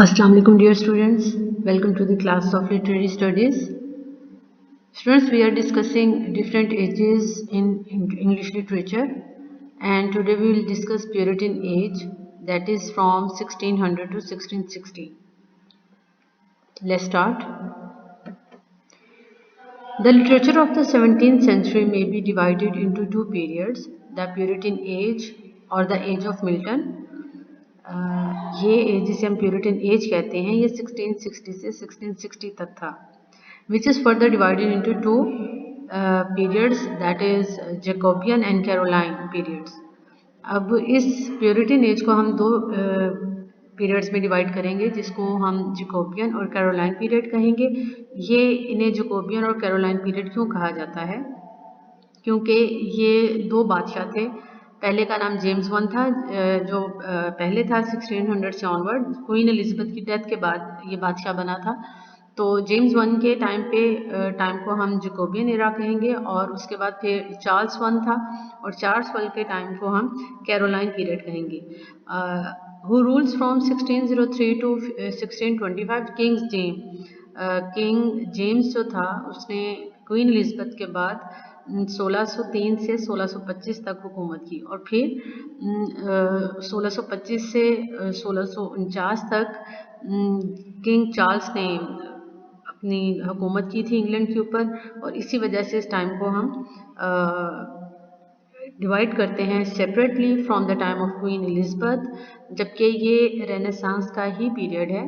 Assalamu alaikum dear students, welcome to the class of literary studies. Students, we are discussing different ages in English literature, and today we will discuss Puritan age, that is from 1600 to 1660. Let's start. The literature of the 17th century may be divided into two periods, the Puritan age or the age of Milton. ये as जिसे हम Puritan as कहते हैं ये 1660 से 1660 तक था, which is further divided into two periods, that is Jacobean and Caroline periods. अब इस प्यूरिटन एज को हम दो पीरियड्स में डिवाइड करेंगे, जिसको हम जैकोबियन और कैरोलाइन पीरियड कहेंगे. ये इन्हें जैकोबियन और कैरोलाइन पीरियड क्यों कहा जाता है? क्योंकि ये दो बादशाह थे. पहले का नाम जेम्स वन था, जो पहले था 1600 से ऑनवर्ड. क्वीन एलिजाबेथ की डेथ के बाद ये बादशाह बना था. तो जेम्स वन के टाइम को हम जैकोबियन एरा कहेंगे, और उसके बाद फिर चार्ल्स वन था, और चार्ल्स वन के टाइम को हम कैरोलाइन पीरियड कहेंगे. Who rules from 1603 to 1625? King James जो था उसने क्वीन एलिजाबेथ के बाद 1603 से 1625 तक हुकूमत की, और फिर 1625 से 1649 तक किंग चार्ल्स ने अपनी हुकूमत की थी इंग्लैंड के ऊपर. और इसी वजह से इस टाइम को हम डिवाइड करते हैं separately from the time of Queen Elizabeth, जबकि ये रेनेसांस का ही पीरियड है.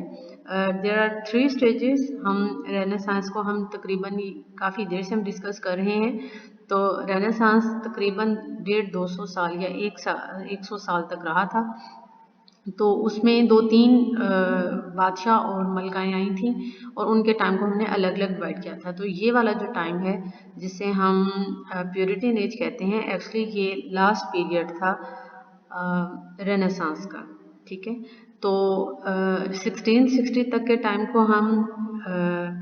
There are 3 stages. हम रेनेसांस को हम तकरीबन काफ़ी देर से हम डिस्कस कर रहे हैं. तो रेनेसांस तकरीबन 150-200 साल या 100 साल तक रहा था. तो उसमें 2-3 बादशाह और मलकाएँ आई थीं, और उनके टाइम को हमने अलग अलग डिवाइड किया था. तो ये वाला जो टाइम है जिसे हम प्यूरिटन एज कहते हैं, एक्चुअली ये लास्ट पीरियड था रेनेसांस का. ठीक है, तो 1660 तक के टाइम को हम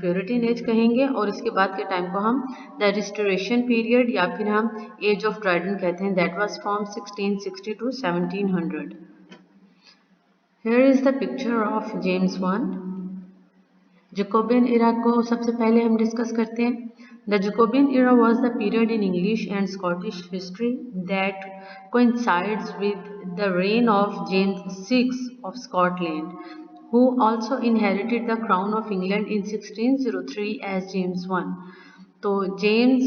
प्यूरिटन एज कहेंगे, और इसके बाद के टाइम को हम द रिस्टोरेशन पीरियड या फिर हम एज ऑफ ट्राइडेंट कहते हैं. That was from 1660 to 1700. Here is the picture of James I. Jacobean era को सबसे पहले हम डिस्कस करते हैं. The Jacobean era was the period in English and Scottish history that coincides with the reign of James VI of Scotland, who also inherited the crown of England in 1603 as James I. तो James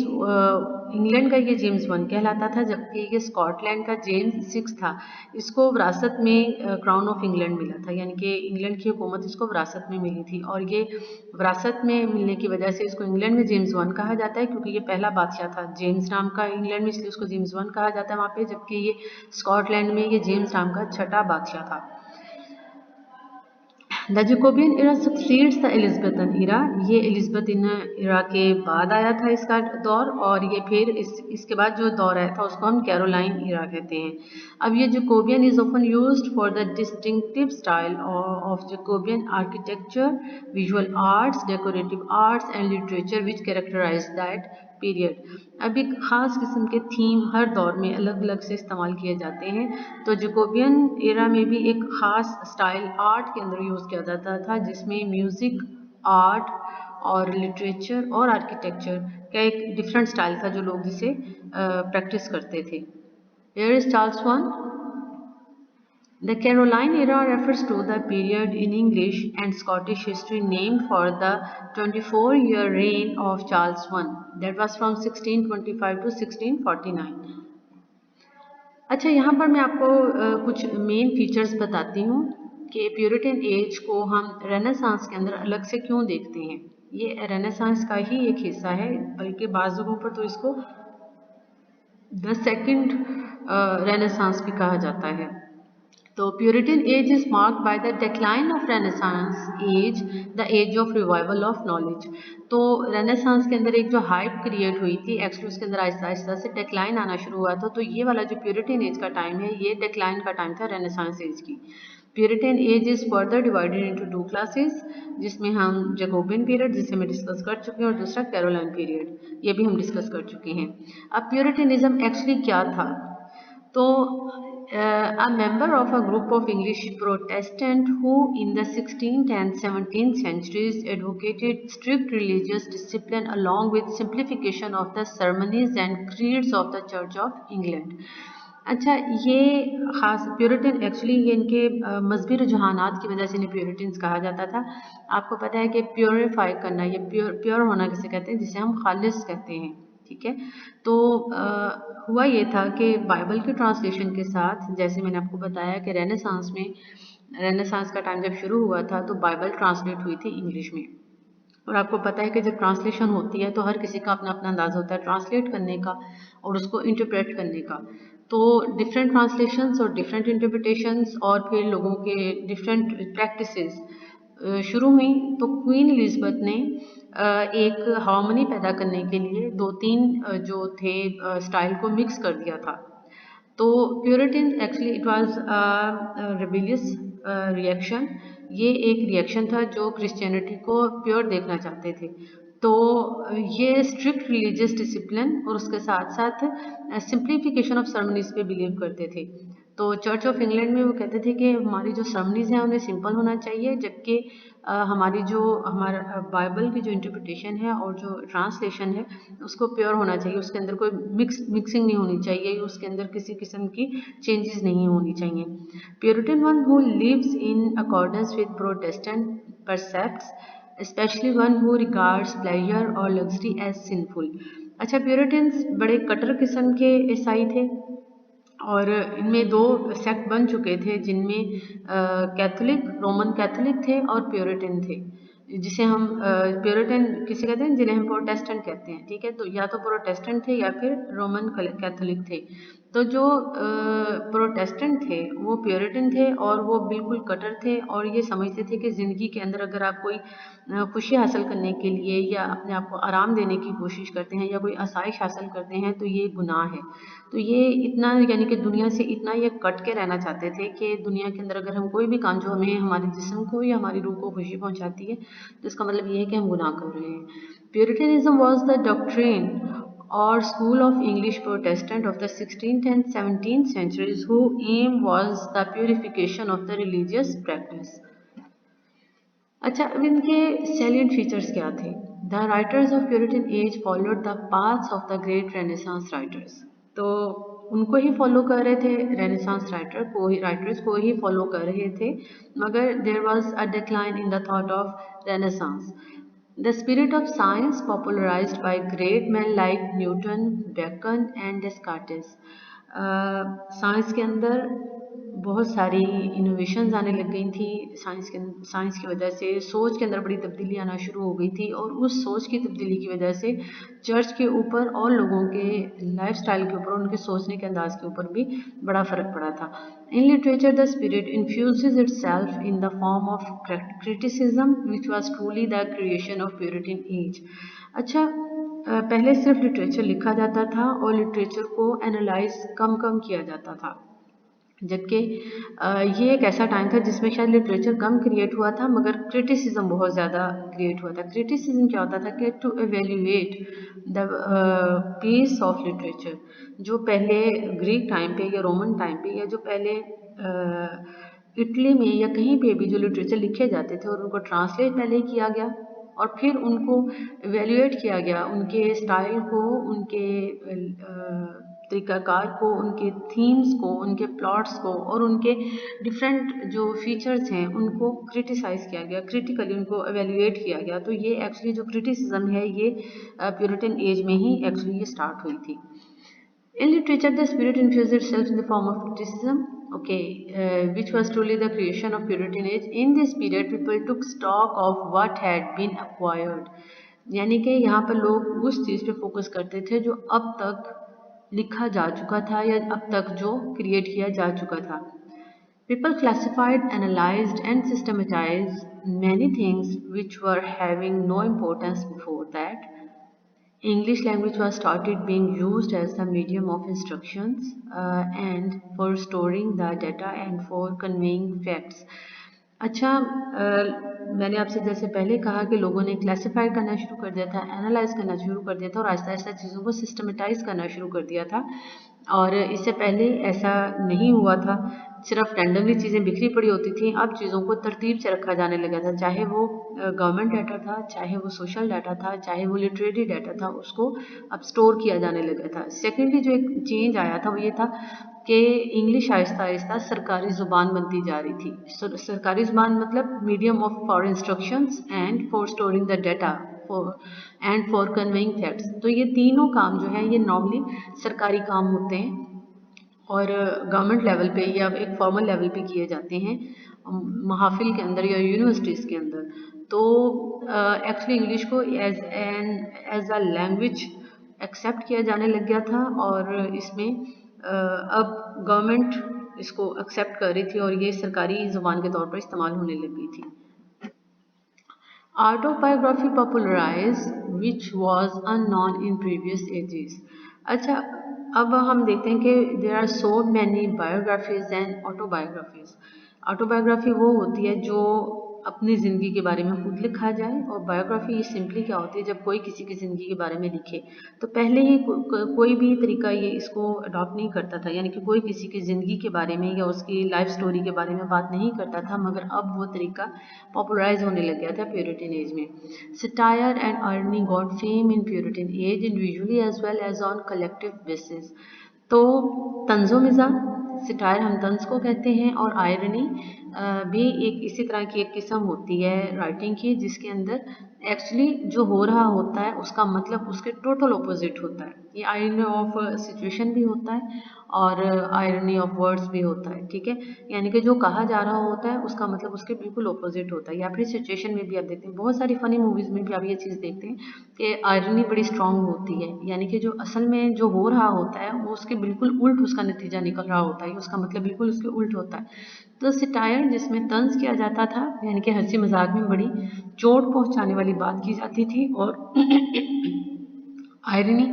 England का ये James one कहलाता था, जबकि ये Scotland का James six था. इसको विरासत में क्राउन ऑफ इंग्लैंड मिला था, यानी कि इंग्लैंड की हुकूमत इसको विरासत में मिली थी, और ये विरासत में मिलने की वजह से इसको इंग्लैंड में जेम्स वन कहा जाता है, क्योंकि ये पहला बादशाह था जेम्स नाम का इंग्लैंड में, इसलिए उसको जेम्स वन कहा जाता है वहाँ पे. जबकि ये स्कॉटलैंड में ये जेम्स नाम का छठा बादशाह था. The Jacobean era succeeds the Elizabethan era. ये एलिजाबेथन एरा के बाद आया था इसका दौर, और ये फिर इसके बाद जो दौर आया था उसको हम कैरोलाइन एरा कहते हैं. अब ये Jacobean is often used for the distinctive style of Jacobean architecture, visual arts, decorative arts and literature which characterise that period. अब एक ख़ास किस्म के थीम हर दौर में अलग अलग से इस्तेमाल किए जाते हैं. तो जैकोबियन एरा में भी एक ख़ास स्टाइल आर्ट के अंदर यूज़ किया जाता था, जिसमें म्यूज़िक, आर्ट और लिटरेचर और आर्किटेक्चर का एक डिफरेंट स्टाइल था जो लोग जिसे प्रैक्टिस करते थे. Here is Charles one. The Caroline era refers to the period in English and Scottish history named for the 24-year reign of Charles I. That was from 1625 to 1649. अच्छा, यहाँ पर मैं आपको कुछ मेन फीचर्स बताती हूँ कि प्यूरिटन एज को हम रेनेसांस के अंदर अलग से क्यों देखते हैं. ये रेनेसांस का ही एक हिस्सा है, बल्कि बाज़ जगहों पर तो इसको द सेकंड रेनेसांस भी कहा जाता है. तो Puritan age is marked by the decline of Renaissance age, the age of revival of knowledge. तो रेनेसांस के अंदर एक जो हाइप क्रिएट हुई थी, एक्चुअली उसके अंदर आहिस्ता आहिस्ता से डिक्लाइन आना शुरू हुआ था. तो ये वाला जो प्यूरिटन एज का टाइम है, ये डिक्लाइन का टाइम था रेनेसांस एज की. Puritan age is further divided into 2 classes, जिसमें हम जैकोबियन पीरियड, जिसे मैं डिस्कस कर चुके हैं, और दूसरा कैरोलाइन पीरियड, ये भी हम डिस्कस कर चुके हैं. अब प्यूरिटनिज्म एक्चुअली क्या था? तो a member of a group of English Protestant who in the 16th and 17th centuries advocated strict religious discipline along with simplification of the ceremonies and creeds of the Church of England. अच्छा, ये खास puritan actually ये इनके मजहबी रुझानात की वजह से इन्हें प्योरिटन्स कहा जाता था। आपको पता है कि प्योरीफाई करना, ये प्योर होना किसे कहते हैं, जिसे हम खालिस कहते हैं। ठीक है, तो हुआ ये था कि बाइबल के ट्रांसलेशन के साथ, जैसे मैंने आपको बताया कि रेनेसांस का टाइम जब शुरू हुआ था तो बाइबल ट्रांसलेट हुई थी इंग्लिश में। और आपको पता है कि जब ट्रांसलेशन होती है तो हर किसी का अपना अपना अंदाज होता है ट्रांसलेट करने का और उसको इंटरप्रेट करने का। तो डिफरेंट ट्रांसलेशंस और डिफरेंट इंटरप्रिटेशंस और फिर लोगों के डिफरेंट प्रैक्टिसेस शुरू हुई। तो क्वीन एलिज़ाबेथ ने एक हार्मनी पैदा करने के लिए दो तीन जो थे स्टाइल को मिक्स कर दिया था। तो puritan actually it was rebellious reaction. ये एक रिएक्शन था जो क्रिश्चियनिटी को प्योर देखना चाहते थे। तो ये स्ट्रिक्ट रिलीजियस डिसिप्लिन और उसके साथ साथ सिंप्लीफिकेशन ऑफ सर्मनीज पे बिलीव करते थे। तो चर्च ऑफ इंग्लैंड में वो कहते थे कि हमारी जो सर्मनीज हैं उन्हें सिंपल होना चाहिए, जबकि हमारी जो हमारा बाइबल की जो इंटरप्रिटेशन है और जो ट्रांसलेशन है उसको प्योर होना चाहिए, उसके अंदर कोई मिक्सिंग नहीं होनी चाहिए, उसके अंदर किसी किस्म की चेंजेस नहीं होनी चाहिए। Puritan one who lives in accordance with Protestant precepts, specially one who regards pleasure और लग्जरी एज सिंफुल। अच्छा, प्योरिटन्स बड़े कट्टर किस्म के ईसाई थे और इनमें दो सेक्ट बन चुके थे, जिनमें कैथोलिक, रोमन कैथोलिक थे और प्योरिटन थे, जिसे हम प्योरिटन किसे कहते हैं, जिन्हें हम प्रोटेस्टेंट कहते हैं। ठीक है, तो या तो प्रोटेस्टेंट थे या फिर रोमन कैथोलिक थे। तो जो प्रोटेस्टेंट थे वो प्योरिटन थे और वो बिल्कुल कट्टर थे और ये समझते थे कि ज़िंदगी के अंदर अगर आप कोई खुशी हासिल करने के लिए या अपने आप को आराम देने की कोशिश करते हैं या कोई आसाइश हासिल करते हैं तो ये गुनाह है। तो ये इतना, यानी कि दुनिया से इतना ये कट के रहना चाहते थे कि दुनिया के अंदर अगर हम कोई भी काम जो हमें हमारे जिस्म को या हमारी रूह को खुशी पहुंचाती है तो इसका मतलब ये है कि हम गुनाह कर रहे हैं। Puritanism was the doctrine or school of English Protestant of the 16th and 17th centuries whose aim was the purification of the religious practice. अच्छा, अब इनके सैलिएंट फीचर्स क्या थे? The writers of Puritan age followed the paths of the great Renaissance writers. तो उनको ही follow कर रहे थे, रेनेसांस राइटर्स को ही फॉलो कर रहे थे, मगर there was a decline in the thought of Renaissance. The spirit of science popularized by great men like Newton, Bacon and Descartes. Science के अंदर बहुत सारी इनोवेशंस आने लग गई थी। साइंस की वजह से सोच के अंदर बड़ी तब्दीली आना शुरू हो गई थी और उस सोच की तब्दीली की वजह से चर्च के ऊपर और लोगों के लाइफस्टाइल के ऊपर, उनके सोचने के अंदाज के ऊपर भी बड़ा फ़र्क पड़ा था। In literature, the spirit infuses itself in the form of criticism, which was truly the creation of Puritan age. अच्छा, पहले सिर्फ लिटरेचर लिखा जाता था और लिटरेचर को एनालाइज कम किया जाता था, जबकि ये एक ऐसा टाइम था जिसमें शायद लिटरेचर कम क्रिएट हुआ था मगर क्रिटिसिज्म बहुत ज़्यादा क्रिएट हुआ था। क्रिटिसिज्म क्या होता था कि to evaluate the piece of literature, जो पहले ग्रीक टाइम पे या रोमन टाइम पे या जो पहले इटली में या कहीं पे भी जो लिटरेचर लिखे जाते थे और उनको ट्रांसलेट पहले किया गया और फिर उनको एवेल्यूएट किया गया, उनके स्टाइल को, उनके तरीक़ाकार को, उनके थीम्स को, उनके प्लॉट्स को और उनके डिफरेंट जो फीचर्स हैं उनको क्रिटिसाइज़ किया गया, क्रिटिकली उनको एवेल्यूएट किया गया। तो ये एक्चुअली जो क्रिटिसिज्म है ये प्यूरिटन एज में ही एक्चुअली ये स्टार्ट हुई थी। In literature, the spirit infused itself in the form of criticism, which was truly the creation of Puritan age. In this period, people took stock of what had been acquired. यानी कि यहाँ पर लोग उस चीज़ पे focus करते थे जो अब तक लिखा जा चुका था या अब तक जो क्रिएट किया जा चुका था। People classified, analyzed, and systematized many things which were having no importance before that. English language was started being used as the medium of instructions and for storing the data and for conveying facts. अच्छा, मैंने आपसे जैसे पहले कहा कि लोगों ने classify करना शुरू कर दिया था, एनालाइज करना शुरू कर दिया था और आहिस्ता आहिस्ता चीज़ों को सिस्टमेटाइज करना शुरू कर दिया था। और इससे पहले ऐसा नहीं हुआ था, सिर्फ रैंडमली चीज़ें बिखरी पड़ी होती थी। अब चीज़ों को तरतीब से रखा जाने लगा था, चाहे वो गवर्नमेंट डाटा था, चाहे वो सोशल डाटा था, चाहे वो लिटरेरी डाटा था, उसको अब स्टोर किया जाने लगा था। सेकेंडली जो एक चेंज आया था वो ये था कि इंग्लिश आहिस्ता आहिस्ता सरकारी ज़ुबान बनती जा रही थी। सरकारी ज़ुबान मतलब medium of for instructions and for storing the data for and for conveying facts. तो ये तीनों काम जो है ये नॉर्मली सरकारी काम होते हैं और गवर्नमेंट लेवल पे या एक फॉर्मल लेवल पे किए जाते हैं, महाफिल के अंदर या यूनिवर्सिटीज़ के अंदर। तो एक्चुअली इंग्लिश को एज अ लैंग्वेज एक्सेप्ट किया जाने लग गया था और इसमें अब गवर्नमेंट इसको एक्सेप्ट कर रही थी और ये सरकारी ज़ुबान के तौर पर इस्तेमाल होने लग गई थी। Autobiography popularized which was unknown in previous ages. अच्छा, अब हम देखते हैं कि there are so many biographies and autobiographies. Autobiography वो होती है जो अपनी ज़िंदगी के बारे में खुद लिखा जाए, और बायोग्राफी ये सिंपली क्या होती है, जब कोई किसी की ज़िंदगी के बारे में लिखे। तो पहले ये कोई भी तरीका ये इसको अडॉप्ट नहीं करता था, यानी कि कोई किसी की ज़िंदगी के बारे में या उसकी लाइफ स्टोरी के बारे में बात नहीं करता था, मगर अब वो तरीका पॉपुलराइज होने लग गया था प्यूरिटन एज में। Satire and irony got fame in Puritan age individually as well as on collective basis. तो तंज़ो मिज़ाह, सिटायर हम तंज को कहते हैं, और आयरनी भी एक इसी तरह की एक किस्म होती है राइटिंग की, जिसके अंदर एक्चुअली जो हो रहा होता है उसका मतलब उसके टोटल ऑपोजिट होता है। ये आयरनी ऑफ सिचुएशन भी होता है और आयरनी ऑफ वर्ड्स भी होता है, ठीक है। यानी कि जो कहा जा रहा होता है उसका मतलब उसके बिल्कुल ऑपोजिट होता है। या फिर सिचुएशन में भी आप देखते हैं, बहुत सारी फनी मूवीज़ में भी आप ये चीज़ देखते हैं कि आयरनी बड़ी स्ट्रांग होती है, यानी कि जो असल में जो हो रहा होता है वो उसके बिल्कुल उल्ट उसका नतीजा निकल रहा होता है, उसका मतलब बिल्कुल उसके उल्ट होता है। तो सिटायर जिसमें तंज किया जाता था, यानी कि हंसी मजाक में बड़ी चोट पहुंचाने वाली बात की जाती थी, और आयरनी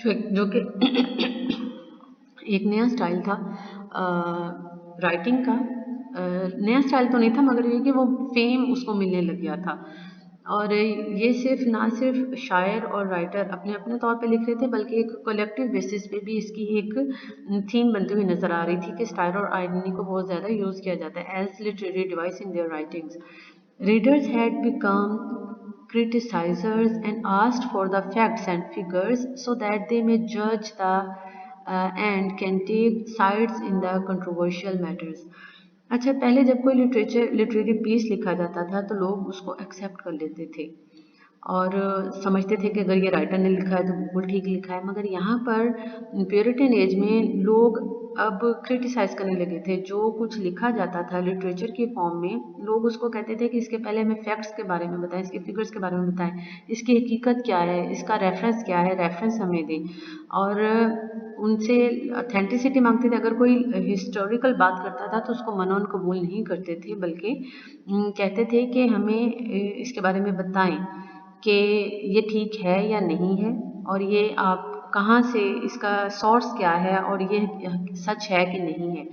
जो कि एक नया स्टाइल था राइटिंग का। नया स्टाइल तो नहीं था, मगर ये कि वो फेम उसको मिलने लग गया था। और ये सिर्फ ना सिर्फ शायर और राइटर अपने अपने तौर पे लिख रहे थे, बल्कि एक कलेक्टिव बेसिस पे भी इसकी एक थीम बनती हुई नजर आ रही थी कि स्टाइल और आयरनी को बहुत ज़्यादा यूज़ किया जाता है as literary device in their writings. Readers had become criticizers and asked for the facts and figures so that they may judge the and can take sides in the controversial matters. अच्छा, पहले जब कोई literary piece लिखा जाता था तो लोग उसको एक्सेप्ट कर लेते थे और समझते थे कि अगर ये राइटर ने लिखा है तो बिल्कुल ठीक लिखा है। मगर यहाँ पर प्यूरिटन एज में लोग अब क्रिटिसाइज़ करने लगे थे। जो कुछ लिखा जाता था लिटरेचर की फॉर्म में, लोग उसको कहते थे कि इसके पहले हमें फैक्ट्स के बारे में बताएं, इसके फिगर्स के बारे में बताएं, इसकी हकीकत क्या है, इसका रेफरेंस क्या है, रेफरेंस हमें दें। और उनसे अथेंटिसिटी मांगते थे। अगर कोई हिस्टोरिकल बात करता था तो उसको मनोन कबूल नहीं करते थे, बल्कि कहते थे कि हमें इसके बारे में बताएं कि ये ठीक है या नहीं है, और ये आप कहाँ से, इसका सोर्स क्या है, और ये सच है कि नहीं है।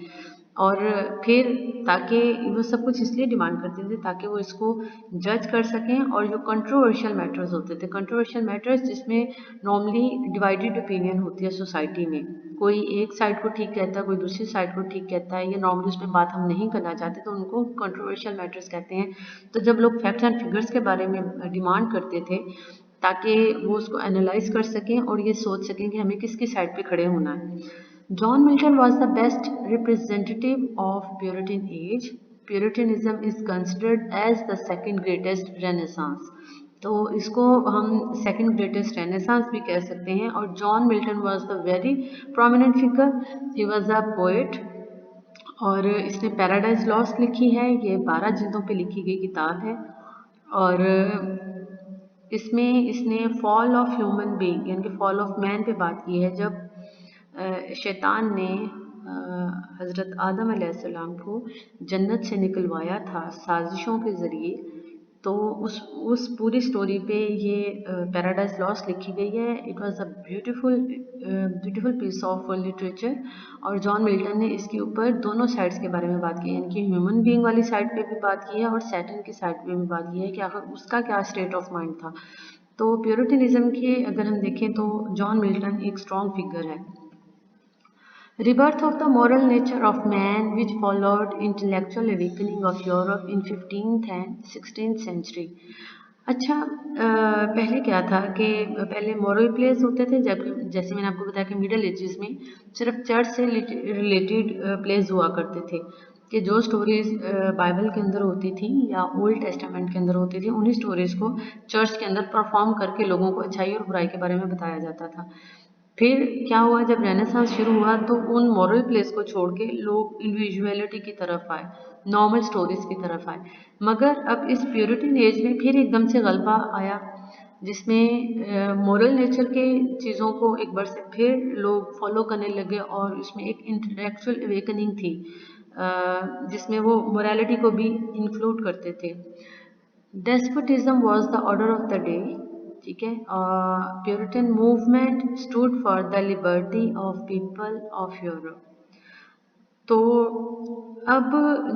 और फिर ताकि वो सब कुछ इसलिए डिमांड करते थे ताकि वो इसको जज कर सकें। और जो कंट्रोवर्शियल मैटर्स होते थे, कंट्रोवर्शियल मैटर्स जिसमें नॉर्मली डिवाइडेड ओपिनियन होती है सोसाइटी में, कोई एक साइड को ठीक कहता है, कोई दूसरी साइड को ठीक कहता है, ये नॉर्मली उस पर बात हम नहीं करना चाहते, तो उनको कंट्रोवर्शियल मैटर्स कहते हैं। तो जब लोग फैक्ट्स एंड फिगर्स के बारे में डिमांड करते थे ताकि वो उसको एनालाइज कर सकें और ये सोच सकें कि हमें किसकी साइड पे खड़े होना है। John Milton was the best representative of Puritan age. Puritanism is considered as the second greatest Renaissance. तो इसको हम सेकंड ग्रेटेस्ट रेनेसांस भी कह सकते हैं। और John Milton was the very prominent figure, he was a poet, और इसने पैराडाइज लॉस्ट लिखी है। ये 12 जिल्दों पे लिखी गई किताब है। और इसमें इसने फॉल ऑफ ह्यूमन बीइंग यानी कि फॉल ऑफ मैन पे बात की है, जब शैतान ने हज़रत आदम अलैहिस्सलाम को जन्नत से निकलवाया था साजिशों के ज़रिए। तो उस पूरी स्टोरी पे ये पैराडाइज लॉस्ट लिखी गई है। It was a beautiful piece of literature. और जॉन मिल्टन ने इसके ऊपर दोनों साइड्स के बारे में बात की है, यानी कि ह्यूमन बीइंग वाली साइड पे भी बात की है और सैटन की साइड पे भी बात की है कि आखिर उसका क्या स्टेट ऑफ माइंड था। तो प्यूरिटनिज्म के अगर हम देखें तो जॉन मिल्टन एक स्ट्रॉन्ग फिगर है। Rebirth of the moral nature of man, which followed intellectual awakening of Europe in 15th and 16th century. अच्छा, पहले क्या था कि पहले मॉरल प्लेस होते थे, जब जैसे मैंने आपको बताया कि मिडल एजेस में सिर्फ चर्च से रिलेटेड प्लेस हुआ करते थे, कि जो स्टोरीज बाइबल के अंदर होती थी या ओल्ड टेस्टामेंट के अंदर होती थी, उन्हीं स्टोरीज को चर्च के अंदर परफॉर्म करके लोगों को अच्छाई और बुराई के बारे में बताया जाता था। फिर क्या हुआ, जब रेनेसांस शुरू हुआ तो उन मॉरल प्लेस को छोड़ के लोग इंडिविजुअलिटी की तरफ आए, नॉर्मल स्टोरीज की तरफ आए। मगर अब इस प्योरिटन एज में फिर एकदम से गलबा आया, जिसमें मॉरल नेचर के चीज़ों को एक बार से फिर लोग फॉलो करने लगे, और उसमें एक इंटेलेक्चुअल अवेकनिंग थी, जिसमें वो मोरालिटी को भी इंक्लूड करते थे। Despotism was the order of the day, ठीक है। Puritan movement stood for the liberty of people of Europe. तो अब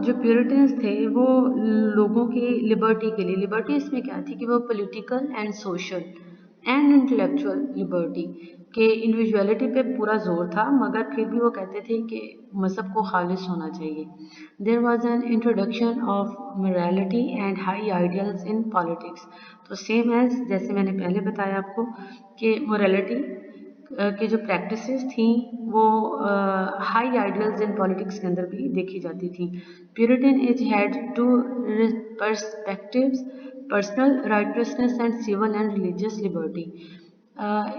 जो प्योरिटन्स थे वो लोगों की लिबर्टी के लिए, लिबर्टी इसमें क्या थी कि वो political and social and intellectual liberty के इंडिविजुअलिटी पे पूरा जोर था, मगर फिर भी वो कहते थे कि मज़हब को खालिस होना चाहिए। There was an introduction of morality and high ideals in politics. तो सेम एज जैसे मैंने पहले बताया आपको कि मोरालिटी की जो प्रैक्टिसेस थी वो हाई आइडियल्स इन पॉलिटिक्स के अंदर भी देखी जाती थी। Puritan age had two perspectives, personal righteousness and civil and religious liberty.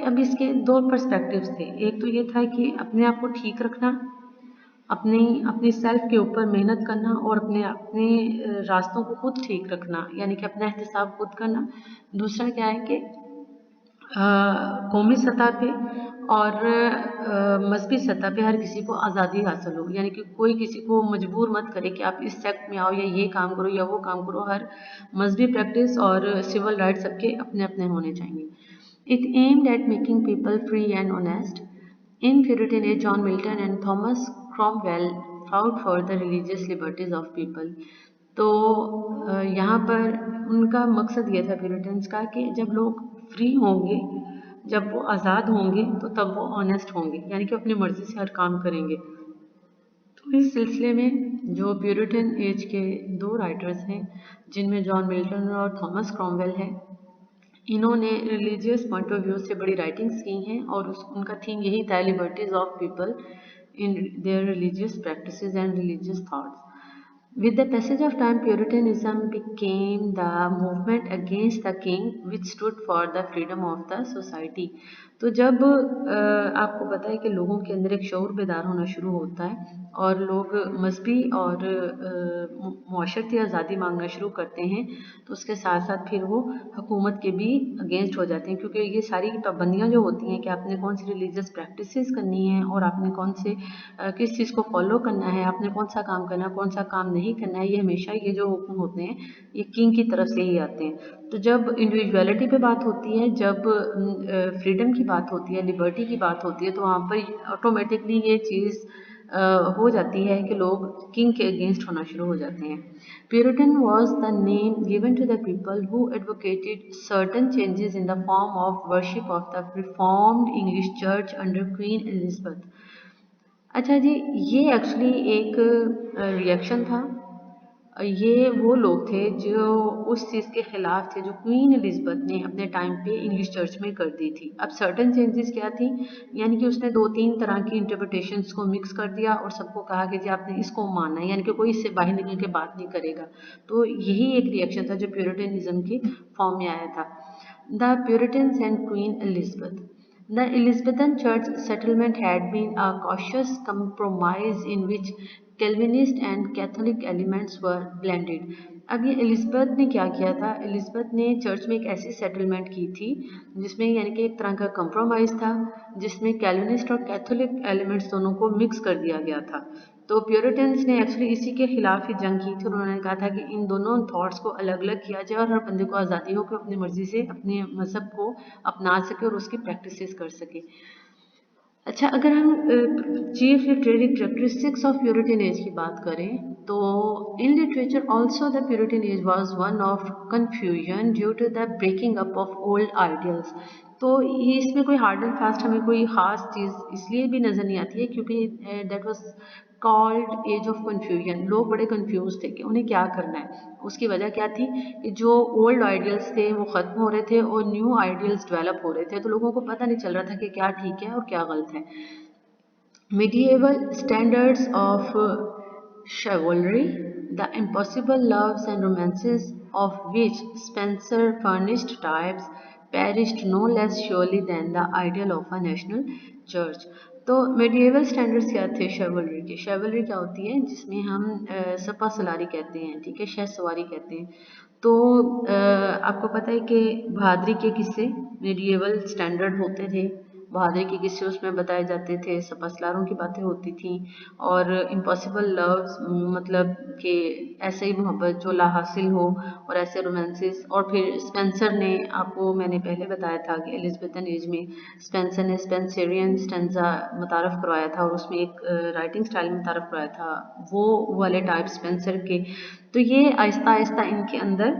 अब इसके दो पर्सपेक्टिव्स थे, एक तो ये था कि अपने आप को ठीक रखना, अपनी अपनी सेल्फ के ऊपर मेहनत करना, और अपने अपने रास्तों को खुद ठीक रखना, यानी कि अपना एहतसाब खुद करना। दूसरा क्या है कि कौमी सतह पे और मजहबी सतह पे हर किसी को आज़ादी हासिल हो, यानी कि कोई किसी को मजबूर मत करे कि आप इस सेक्ट में आओ या ये काम करो या वो काम करो। हर मजहबी प्रैक्टिस और सिविल राइट्स सबके अपने अपने होने चाहिए। It aimed at making people free and honest. In Puritan age, John Milton and Thomas Cromwell fought for the religious liberties of people. तो यहाँ पर उनका मकसद ये था प्यूरिटन्स का कि जब लोग फ्री होंगे, जब वो आज़ाद होंगे, तो तब वो ऑनेस्ट होंगे, यानी कि अपनी मर्ज़ी से हर काम करेंगे। तो इस सिलसिले में जो प्यूरिटन एज के दो राइटर्स हैं, जिनमें जॉन मिल्टन और थॉमस क्रॉमवेल हैं, इन्होंने रिलीजियस पॉइंट ऑफ व्यू से बड़ी राइटिंग्स की हैं, और उनका थीम यही था, liberties of people in their religious practices and religious thoughts. With the passage of time, Puritanism became the movement against the king, which stood for the freedom of the society. तो जब आपको पता है कि लोगों के अंदर एक शऊर बेदार होना शुरू होता है, और लोग मजहबी और मुआशरती आज़ादी मांगना शुरू करते हैं, तो उसके साथ साथ फिर वो हुकूमत के भी अगेंस्ट हो जाते हैं, क्योंकि ये सारी पाबंदियाँ जो होती हैं कि आपने कौन सी रिलीजियस प्रैक्टिसेस करनी है, और आपने कौन से किस चीज़ को फॉलो करना है, आपने कौन सा काम करना है, कौन सा काम नहीं करना है, ये हमेशा ये जो हुक्म होते हैं ये किंग की तरफ से ही आते हैं। तो जब इंडिविजुअलिटी पे बात होती है, जब फ्रीडम की बात होती है, लिबर्टी की बात होती है, तो वहाँ पर ऑटोमेटिकली ये चीज़ हो जाती है कि लोग किंग के अगेंस्ट होना शुरू हो जाते हैं। Puritan was the name given to the people who advocated certain changes in the form of worship of the Reformed English Church under Queen Elizabeth। अच्छा जी, ये एक्चुअली एक रिएक्शन था। ये वो लोग थे जो उस चीज़ के खिलाफ थे जो क्वीन एलिज़ाबेथ ने अपने टाइम पे इंग्लिश चर्च में कर दी थी। अब सर्टेन चेंजेस क्या थी, यानी कि उसने 2-3 तरह की इंटरप्रिटेशंस को मिक्स कर दिया और सबको कहा कि जी आपने इसको मानना है, यानी कि कोई इससे बाहर निकल के बात नहीं करेगा। तो यही एक रिएक्शन था जो प्यूरिटनिज्म की फॉर्म में आया था। The Puritans and queen Elizabeth. The Elizabethan church settlement had been a cautious compromise in which Calvinist and Catholic elements were blended। अब ये एलिज़ाबेथ ने क्या किया था, एलिज़ाबेथ ने चर्च में एक ऐसी सेटलमेंट की थी जिसमें यानी कि एक तरह का कंप्रोमाइज़ था, जिसमें कैल्विनिस्ट और कैथोलिक एलिमेंट्स दोनों को मिक्स कर दिया गया था। तो प्योरिटन्स ने एक्चुअली इसी के खिलाफ ही जंग की थी। उन्होंने कहा था कि इन दोनों थॉट्स को अलग अलग किया जाए, और हर बंदे को आज़ादी हो कि अपनी मर्ज़ी से अपने मज़हब को अपना सके और उसकी प्रैक्टिसेस कर सके। अच्छा, अगर हम chief literary characteristics of Puritan age की बात करें तो in literature also the Puritan age was one of confusion due to the breaking up of old ideals. तो ये इसमें कोई हार्ड एंड फास्ट हमें कोई ख़ास चीज़ इसलिए भी नज़र नहीं आती है क्योंकि that was called age of confusion. लोग बड़े कंफ्यूज थे कि उन्हें क्या करना है। उसकी वजह क्या थी कि जो ओल्ड आइडियल्स थे वो ख़त्म हो रहे थे और न्यू आइडियल्स डेवलप हो रहे थे, तो लोगों को पता नहीं चल रहा था कि क्या ठीक है और क्या गलत है। Medieval standards of chivalry, the impossible loves and romances of which Spencer furnished types, perished no less surely than the ideal of a national church। तो medieval standards क्या थे chivalry के? chivalry क्या होती है जिसमें हम सपा सलारी कहते हैं, ठीक है, शह सवारी कहते हैं। तो आपको पता है कि बहादुरी के किस्से medieval standard होते थे। बहादुरी के किस्से उसमें बताए जाते थे, सपसलारों की बातें होती थी और इम्पॉसिबल लव्स मतलब कि ऐसे ही मोहब्बत जो लाहासिल हो और ऐसे रोमांसेस। और फिर स्पेंसर ने, आपको मैंने पहले बताया था कि एलिज़ाबेथन एज में स्पेंसर ने स्पेंसरियन स्टेंजा मुतारफ़ करवाया था और उसमें एक राइटिंग स्टाइल मुतारफ़ करवाया था, वो वाले टाइप स्पेंसर के। तो ये आहिस्ता आहिस्ता इनके अंदर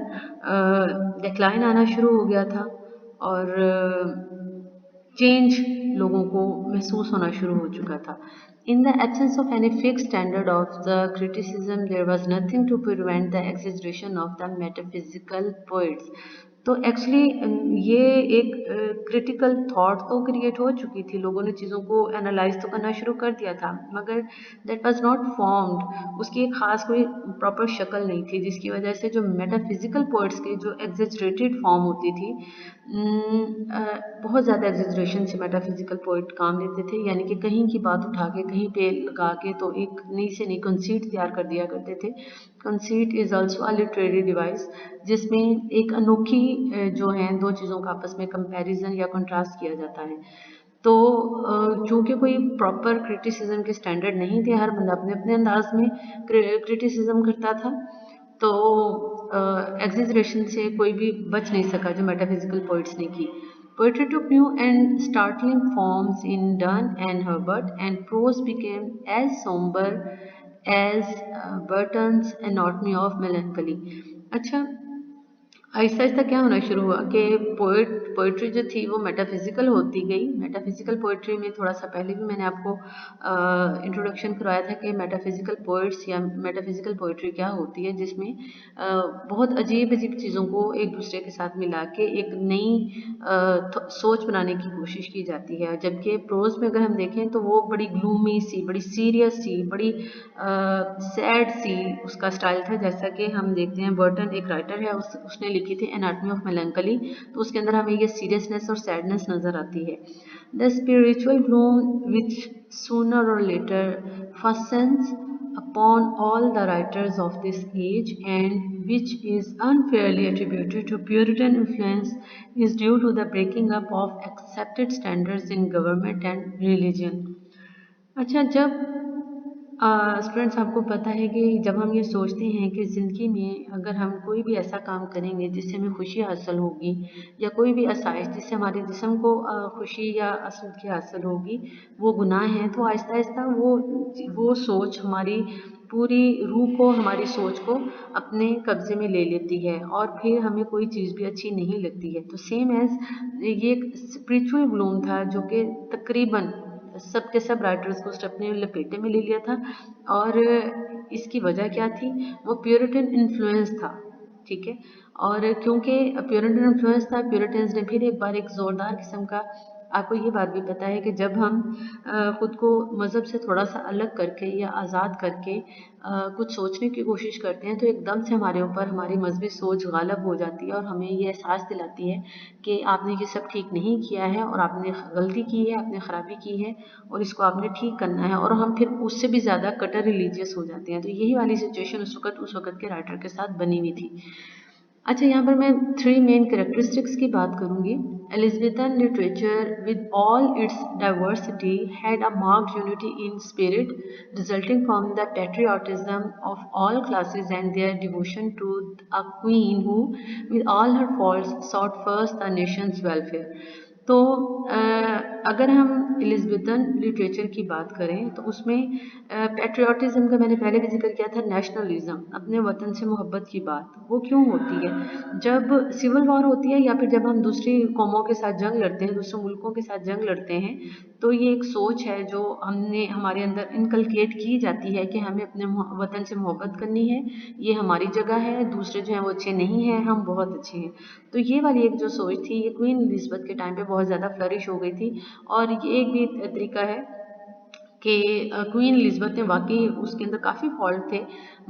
डिक्लाइन आना शुरू हो गया था और चेंज लोगों को महसूस होना शुरू हो चुका था। In the absence of any fixed standard of the criticism, there was nothing to prevent the exaggeration of the metaphysical poets। तो एक्चुअली ये एक क्रिटिकल थॉट तो क्रिएट हो चुकी थी, लोगों ने चीज़ों को एनालाइज तो करना शुरू कर दिया था, मगर दैट वाज नॉट फॉर्म्ड, उसकी एक खास कोई प्रॉपर शक्ल नहीं थी, जिसकी वजह से जो मेटाफिजिकल पोइट्स की जो एग्जेजरेटेड फॉर्म होती थी, बहुत ज़्यादा एग्जेजरेशन से मेटाफिजिकल पोइट काम लेते थे, यानी कि कहीं की बात उठा के कहीं पे लगा के तो एक नई से नई कंसीट तैयार कर दिया करते थे। Conceit is also a literary device जिसमें एक अनोखी जो है दो चीज़ों का आपस में कंपैरिजन या कंट्रास्ट किया जाता है। तो चूँकि कोई प्रॉपर क्रिटिसिज्म के स्टैंडर्ड नहीं थे, हर बंदा अपने अपने अंदाज में क्रिटिसिज्म करता था, तो एग्जेजरेशन से कोई भी बच नहीं सका जो मेटाफिजिकल पोइट्स ने की। Poetry took new and startling forms in Donne and Herbert, and prose became as somber as Burton's Anatomy of Melancholy। अच्छा, आहिस्ता आहिस्ता क्या होना शुरू हुआ कि पोइट्री जो थी वो मेटाफिजिकल होती गई। मेटाफिजिकल पोइट्री में थोड़ा सा पहले भी मैंने आपको इंट्रोडक्शन करवाया था कि मेटाफिजिकल पोइट्स या मेटाफिजिकल पोइट्री क्या होती है, जिसमें बहुत अजीब अजीब चीज़ों को एक दूसरे के साथ मिला के एक नई सोच बनाने की कोशिश की जाती है। जबकि प्रोज में अगर हम देखें तो वो बड़ी ग्लूमी सी, बड़ी सीरियस सी, बड़ी सैड सी उसका स्टाइल था। जैसा कि हम देखते हैं बर्टन एक राइटर है, उसने लिखी थी एनाटमी ऑफ मेलंकली, तो उसके अंदर हमें ये सीरियसनेस और सैडनेस नज़र आती है। The spiritual Bloom which sooner और letter fastens upon all the writers of this age and which is unfairly attributed to Puritan influence is due to the breaking up of accepted standards in government and religion। अच्छा, जब students आपको पता है कि जब हम ये सोचते हैं कि ज़िंदगी में अगर हम कोई भी ऐसा काम करेंगे जिससे हमें खुशी हासिल होगी या कोई भी आसाइश जिससे हमारे जिस्म को खुशी या आसूदगी हासिल होगी, वो गुनाह है, तो आहिस्ता आहिस्ता वो सोच हमारी पूरी रूह को, हमारी सोच को अपने कब्ज़े में ले लेती है और फिर हमें कोई चीज़ भी अच्छी नहीं लगती है। तो सेम एज़ ये एक स्पिरिचुअल ब्लूम था जो कि तकरीबन सब के सब राइटर्स को उसने अपने लपेटे में ले लिया था। और इसकी वजह क्या थी? वो प्यूरिटन इन्फ्लुएंस था, ठीक है। और क्योंकि प्यूरिटन इन्फ्लुएंस था, प्यूरिटन्स ने फिर एक बार एक ज़ोरदार किस्म का, आपको ये बात भी पता है कि जब हम खुद को मज़हब से थोड़ा सा अलग करके या आज़ाद करके कुछ सोचने की कोशिश करते हैं तो एकदम से हमारे ऊपर हमारी मजहबी सोच गालब हो जाती है और हमें ये एहसास दिलाती है कि आपने ये सब ठीक नहीं किया है और आपने गलती की है, आपने ख़राबी की है और इसको आपने ठीक करना है, और हम फिर उससे भी ज़्यादा कटर रिलीजियस हो जाते हैं। तो यही वाली सिचुएशन उस वक़्त के राइटर के साथ बनी हुई थी। अच्छा, यहाँ पर मैं 3 मेन कैरेक्टरिस्टिक्स की बात करूँगी। Elizabethan literature with all its diversity had a marked unity in spirit resulting from the patriotism of all classes and their devotion to a queen who with all her faults sought first the nation's welfare. तो अगर हम Elizabethan literature की बात करें तो उसमें patriotism का मैंने पहले भी जिक्र किया था, नेशनलिज्म, अपने वतन से मोहब्बत की बात, वो क्यों होती है? जब सिविल वॉर होती है या फिर जब हम दूसरी कौमों के साथ जंग लड़ते हैं, दूसरे मुल्कों के साथ जंग लड़ते हैं, तो ये एक सोच है जो हमने हमारे अंदर इनकलकेट की जाती है कि हमें अपने वतन से मोहब्बत करनी है, ये हमारी जगह है, दूसरे जो हैं वो अच्छे नहीं हैं, हम बहुत अच्छे हैं। तो ये वाली एक जो सोच थी, ये क्वीन एलिज़ाबेथ के टाइम पे बहुत ज़्यादा फ्लरिश हो गई थी। और ये एक भी तरीका है कि क्वीन एलिज़ाबेथ ने वाकई उसके अंदर काफ़ी फॉल्ट थे,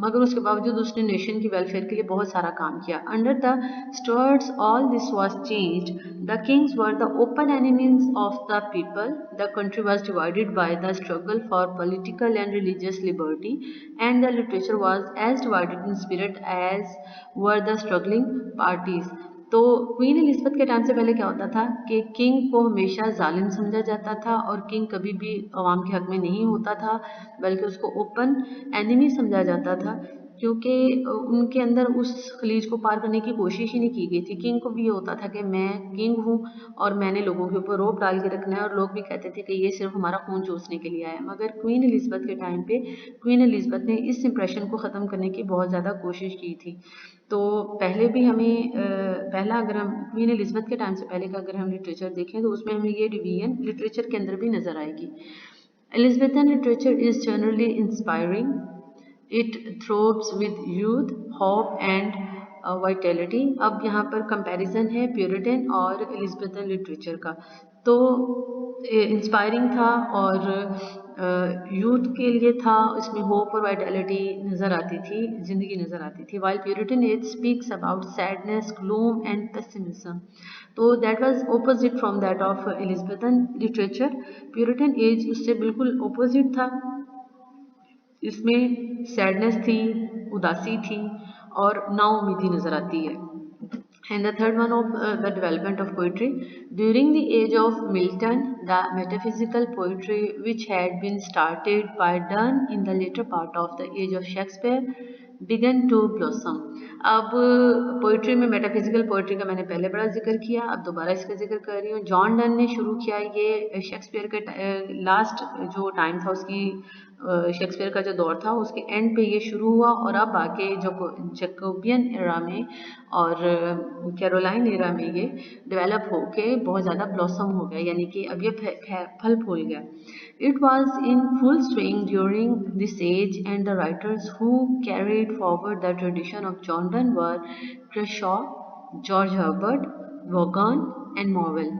मगर उसके बावजूद उसने नेशन की वेलफेयर के लिए बहुत सारा काम किया। Under the Stuarts all this was changed, the kings were the open enemies of the people, the country was divided by the struggle for political and religious liberty, and the literature was as divided in spirit as were the struggling parties. तो Queen Elizabeth के time से पहले क्या होता था कि king को हमेशा जालिम समझा जाता था और किंग कभी भी अवाम के हक में नहीं होता था, बल्कि उसको ओपन एनिमी समझा जाता था, क्योंकि उनके अंदर उस खलीज को पार करने की कोशिश ही नहीं की गई थी। किंग को भी ये होता था कि मैं किंग हूँ और मैंने लोगों के ऊपर रोब डाल के रखना है, और लोग भी कहते थे कि ये सिर्फ हमारा खून चूसने के लिए आया है। मगर क्वीन एलिज़ाबेथ के टाइम पे क्वीन एलिज़ाबेथ ने इस इंप्रेशन को ख़त्म करने की बहुत ज़्यादा कोशिश की थी। तो पहले भी हमें पहला अगर हम क्वीन एलिज़ाबेथ के टाइम से पहले का अगर हम लिटरेचर देखें तो उसमें हमें ये डिवीजन लिटरेचर के अंदर भी नज़र आएगी। Elizabethan literature is generally inspiring, it throbs with youth, hope and vitality. अब यहाँ पर कंपैरिजन है प्यूरिटन और एलिज़ाबेथन लिटरेचर का। तो इंस्पायरिंग था और यूथ के लिए था, इसमें होप और वाइटैलिटी नज़र आती थी, ज़िंदगी नज़र आती थी। While Puritan age speaks about sadness, gloom and pessimism, तो that was opposite from that of Elizabethan literature. Puritan age उससे बिल्कुल ऑपोजिट था, इसमें सैडनेस थी, उदासी थी और नाउम्मीदी नज़र आती है। And the third one of the development of poetry. During the age of Milton, the metaphysical poetry, which had been started by Donne in the later part of the age of Shakespeare, began to blossom. अब poetry में metaphysical poetry का मैंने पहले बड़ा जिक्र किया, अब दोबारा इसका जिक्र कर रही हूँ। जॉन डन ने शुरू किया ये शेक्सपियर के लास्ट जो टाइम था उसकी, शेक्सपियर का जो दौर था उसके एंड पे ये शुरू हुआ, और अब आके जो जैकोबियन एरा में और कैरोलाइन एरा में ये डेवलप होके बहुत ज़्यादा ब्लॉसम हो गया, यानी कि अब ये फल फूल गया। It was in full swing during this age, and the writers who carried forward the tradition of John Donne were Kershaw, George Herbert, Vaughan and Morville.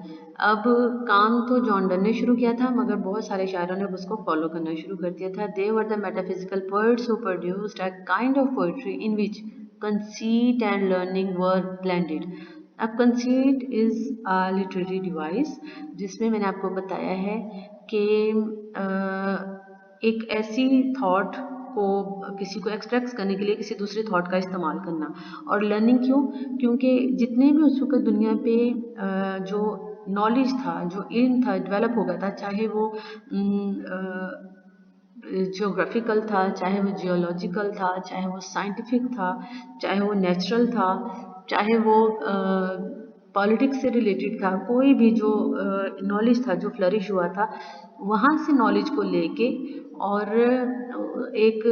अब काम तो जॉन डन ने शुरू किया था, मगर बहुत सारे शायरों ने उसको फॉलो करना शुरू कर दिया था। They were the metaphysical poets who produced a kind of poetry in which conceit and learning were blended. अब conceit is a literary device जिसमें मैंने आपको बताया है कि एक ऐसी थॉट को किसी को एक्सप्रेस करने के लिए किसी दूसरे थॉट का इस्तेमाल करना। और लर्निंग क्यों? क्योंकि जितने भी उस वक्त दुनिया पे जो नॉलेज था, जो इल्म था, डेवलप हो गया था, चाहे वो जियोग्राफिकल था, चाहे वो जियोलॉजिकल था, चाहे वो साइंटिफिक था, चाहे वो नेचुरल था, चाहे वो पॉलिटिक्स से रिलेटेड था, कोई भी जो नॉलेज था जो फ्लरिश हुआ था, वहाँ से नॉलेज को लेके और एक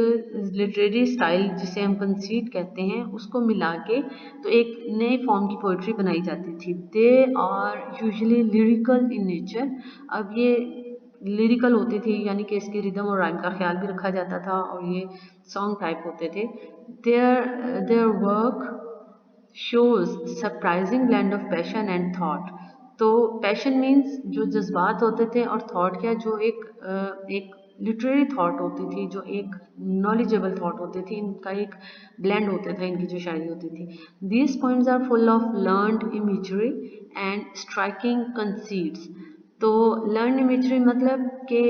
लिटरेरी स्टाइल जिसे हम कंसीट कहते हैं उसको मिला के तो एक नए फॉर्म की पोइट्री बनाई जाती थी। They are usually lyrical in nature. अब ये लिरिकल होती थी, यानी कि इसकी रिदम और राइम का ख्याल भी रखा जाता था, और ये सॉन्ग टाइप होते थे। Their work shows surprising blend of passion and thought. तो पैशन मीन्स जो जज्बात होते थे, और थॉट क्या, जो एक लिटरेरी थॉट होती थी, जो एक नॉलेजेबल थॉट होती थी, इनका एक ब्लेंड होता था, इनकी जो शायरी होती थी। These points are full of learned imagery and striking conceits. तो लर्न इमेजरी मतलब कि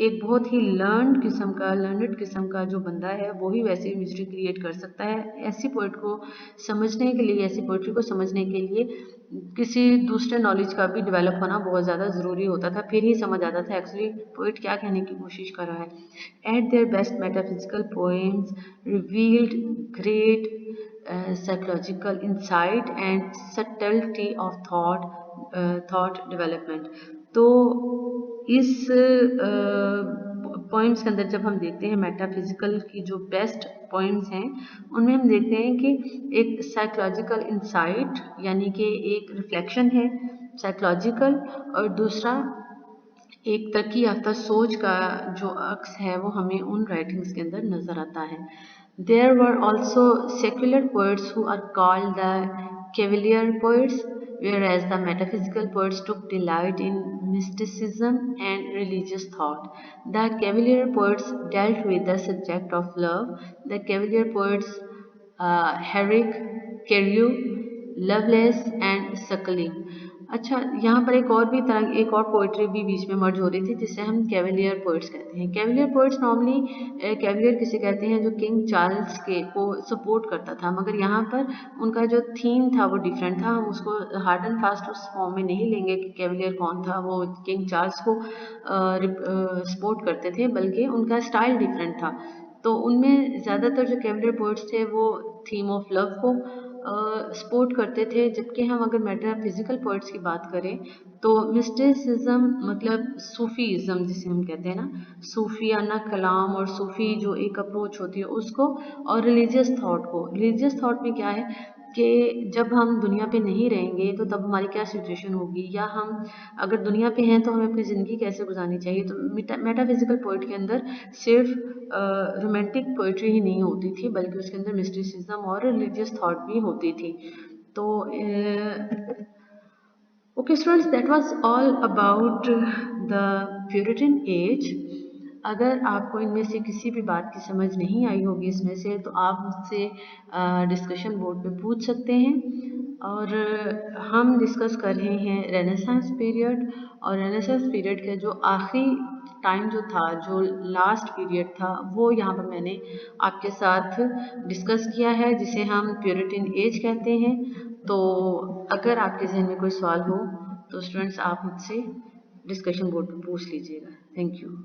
एक बहुत ही लर्नड किस्म का जो बंदा है वो ही वैसी इमेजरी क्रिएट कर सकता है। ऐसी पोइट को समझने के लिए, ऐसी पोइट्री को समझने के लिए किसी दूसरे नॉलेज का भी डेवलप होना बहुत ज़्यादा ज़रूरी होता था, फिर ही समझ आता था एक्चुअली पोइट क्या कहने की कोशिश कर रहा है। Eight their best metaphysical poems revealed great psychological insight and subtlety of thought development. तो इस पॉइंट्स के अंदर जब हम देखते हैं मेटाफिजिकल की जो बेस्ट पॉइंट्स हैं, उनमें हम देखते हैं कि एक साइकोलॉजिकल इंसाइट यानी कि एक रिफ्लेक्शन है साइकोलॉजिकल, और दूसरा एक तरक्की याफ्ता सोच का जो अक्स है वो हमें उन राइटिंग्स के अंदर नजर आता है. There were also secular poets who are called the Cavalier poets, whereas the metaphysical poets took delight in mysticism and religious thought. The Cavalier poets dealt with the subject of love. The Cavalier poets Herrick, Carew, loveless and Suckling. अच्छा, यहाँ पर एक और poetry भी बीच में मर्ज हो रही थी जिसे हम कैवलियर पोइट्स कहते हैं. कैवलियर पोइट्स नॉर्मली कैवलियर किसे कहते हैं जो किंग चार्ल्स के को सपोर्ट करता था, मगर यहाँ पर उनका जो थीम था वो डिफरेंट था. हम उसको हार्ड एंड फास्ट उस फॉर्म में नहीं लेंगे कि कैवलियर कौन था, वो किंग चार्ल्स को सपोर्ट करते थे, बल्कि उनका स्टाइल डिफरेंट था. तो उनमें ज़्यादातर जो कैवलियर पोइट्स थे वो थीम ऑफ लव को सपोर्ट करते थे, जबकि हम अगर मेटाफिजिकल पोइट्स की बात करें तो मिस्टिसिज्म मतलब सूफीज़म जिसे हम कहते हैं ना, सूफियाना कलाम और सूफी जो एक अप्रोच होती है उसको, और रिलीजियस थॉट में क्या है कि जब हम दुनिया पे नहीं रहेंगे तो तब हमारी क्या सिचुएशन होगी, या हम अगर दुनिया पे हैं तो हमें अपनी ज़िंदगी कैसे गुजारनी चाहिए. तो मेटाफिजिकल पोइट के अंदर सिर्फ रोमांटिक पोइट्री ही नहीं होती थी, बल्कि उसके अंदर मिस्टिसिज्म और रिलीजियस थॉट भी होती थी. तो okay students, that was all about the Puritan age. अगर आपको इनमें से किसी भी बात की समझ नहीं आई होगी इसमें से, तो आप मुझसे डिस्कशन बोर्ड पे पूछ सकते हैं. और हम डिस्कस कर रहे हैं रेनेसांस पीरियड, और रेनेसांस पीरियड का जो आखिरी टाइम जो था, जो लास्ट पीरियड था, वो यहाँ पर मैंने आपके साथ डिस्कस किया है, जिसे हम प्यूरिटन एज कहते हैं. तो अगर आपके जहन में कोई सवाल हो तो स्टूडेंट्स आप मुझसे डिस्कशन बोर्ड पर पूछ लीजिएगा. Thank you.